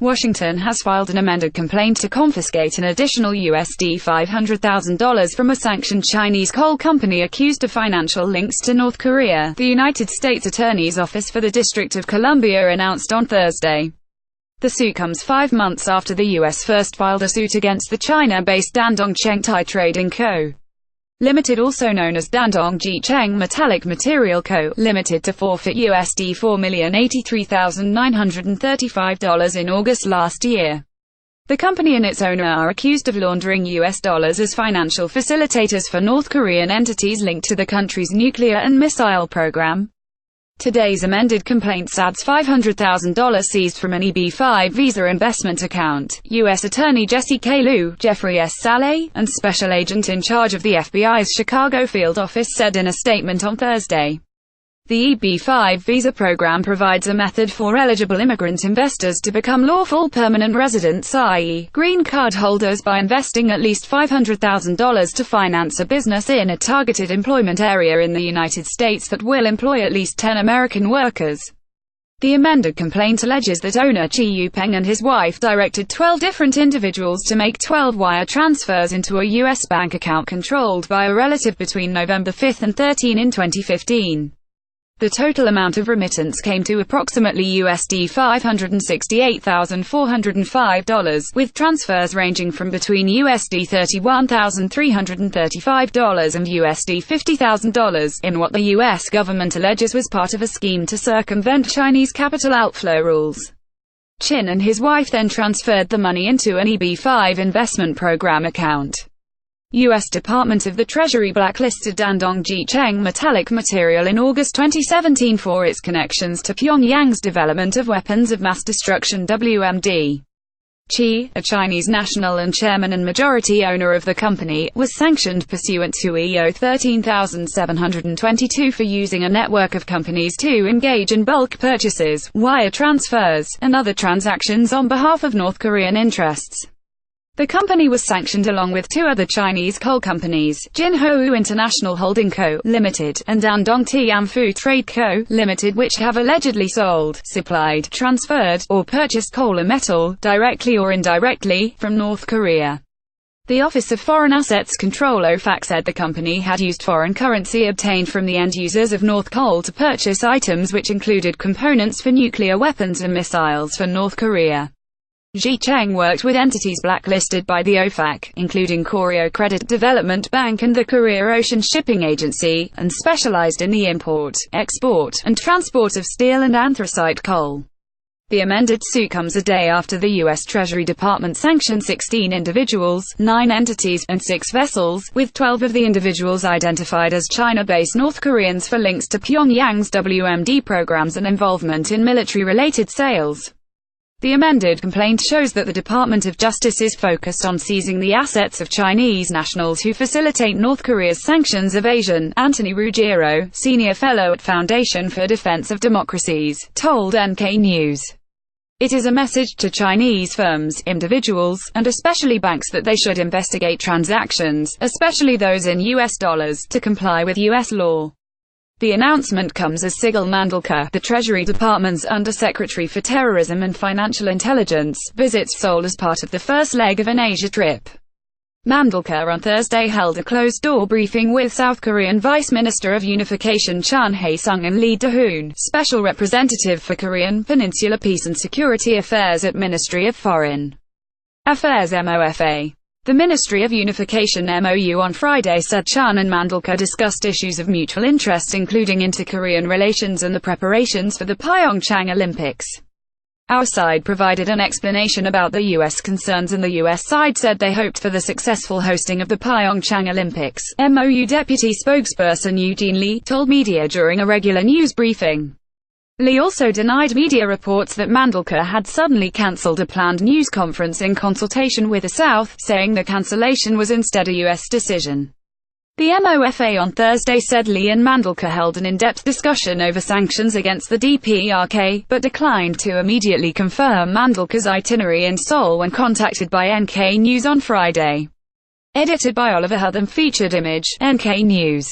Washington has filed an amended complaint to confiscate an additional USD $500,000 from a sanctioned Chinese coal company accused of financial links to North Korea, the United States Attorney's Office for the District of Columbia announced on Thursday. The suit comes 5 months after the U.S. first filed a suit against the China-based Dandong Chengtai Trading Co. Limited, also known as Dandong Zhicheng Metallic Material Co. Limited, to forfeit USD $4,083,935 in August last year. The company and its owner are accused of laundering US dollars as financial facilitators for North Korean entities linked to the country's nuclear and missile program. Today's amended complaint adds $500,000 seized from an EB-5 Visa investment account. U.S. Attorney Jessie K. Jeffrey S. Sallet, and Special Agent in charge of the FBI's Chicago field office said in a statement on Thursday. The EB-5 visa program provides a method for eligible immigrant investors to become lawful permanent residents, i.e., green card holders, by investing at least $500,000 to finance a business in a targeted employment area in the United States that will employ at least 10 American workers. The amended complaint alleges that owner Chi Yupeng and his wife directed 12 different individuals to make 12 wire transfers into a U.S. bank account controlled by a relative between November 5 and 13 in 2015. The total amount of remittance came to approximately USD $568,405, with transfers ranging from between USD $31,335 and USD $50,000, in what the U.S. government alleges was part of a scheme to circumvent Chinese capital outflow rules. Chin and his wife then transferred the money into an EB-5 investment program account. U.S. Department of the Treasury blacklisted Dandong Zhicheng Metallic Material in August 2017 for its connections to Pyongyang's development of weapons of mass destruction (WMD). Chi, a Chinese national and chairman and majority owner of the company, was sanctioned pursuant to EO 13722 for using a network of companies to engage in bulk purchases, wire transfers, and other transactions on behalf of North Korean interests. The company was sanctioned along with 2 other Chinese coal companies, Jinhou International Holding Co., Limited, and Dandong Tianfu Trade Co., Limited, which have allegedly sold, supplied, transferred, or purchased coal or metal, directly or indirectly, from North Korea. The Office of Foreign Assets Control (OFAC) said the company had used foreign currency obtained from the end users of North Coal to purchase items which included components for nuclear weapons and missiles for North Korea. Zhicheng worked with entities blacklisted by the OFAC, including Koryo Credit Development Bank and the Korea Ocean Shipping Agency, and specialized in the import, export, and transport of steel and anthracite coal. The amended suit comes a day after the U.S. Treasury Department sanctioned 16 individuals, 9 entities, and 6 vessels, with 12 of the individuals identified as China-based North Koreans for links to Pyongyang's WMD programs and involvement in military-related sales. The amended complaint shows that the Department of Justice is focused on seizing the assets of Chinese nationals who facilitate North Korea's sanctions evasion. Anthony Ruggiero, senior fellow at Foundation for Defense of Democracies, told NK News. It is a message to Chinese firms, individuals, and especially banks that they should investigate transactions, especially those in US dollars, to comply with US law. The announcement comes as Sigil Mandalkar, the Treasury Department's Undersecretary for Terrorism and Financial Intelligence, visits Seoul as part of the first leg of an Asia trip. Mandalkar on Thursday held a closed-door briefing with South Korean Vice Minister of Unification Chun Hae-sung and Lee Do-hoon, Special Representative for Korean Peninsula Peace and Security Affairs at Ministry of Foreign Affairs (MOFA). The Ministry of Unification MOU on Friday said Chun and Mandalkar discussed issues of mutual interest including inter-Korean relations and the preparations for the Pyeongchang Olympics. Our side provided an explanation about the U.S. concerns and the U.S. side said they hoped for the successful hosting of the Pyeongchang Olympics, MOU Deputy Spokesperson Eugene Lee told media during a regular news briefing. Lee also denied media reports that Mandalkar had suddenly cancelled a planned news conference in consultation with the South, saying the cancellation was instead a U.S. decision. The MOFA on Thursday said Lee and Mandalkar held an in-depth discussion over sanctions against the DPRK, but declined to immediately confirm Mandalkar's itinerary in Seoul when contacted by NK News on Friday. Edited by Oliver Hutham, featured image, NK News.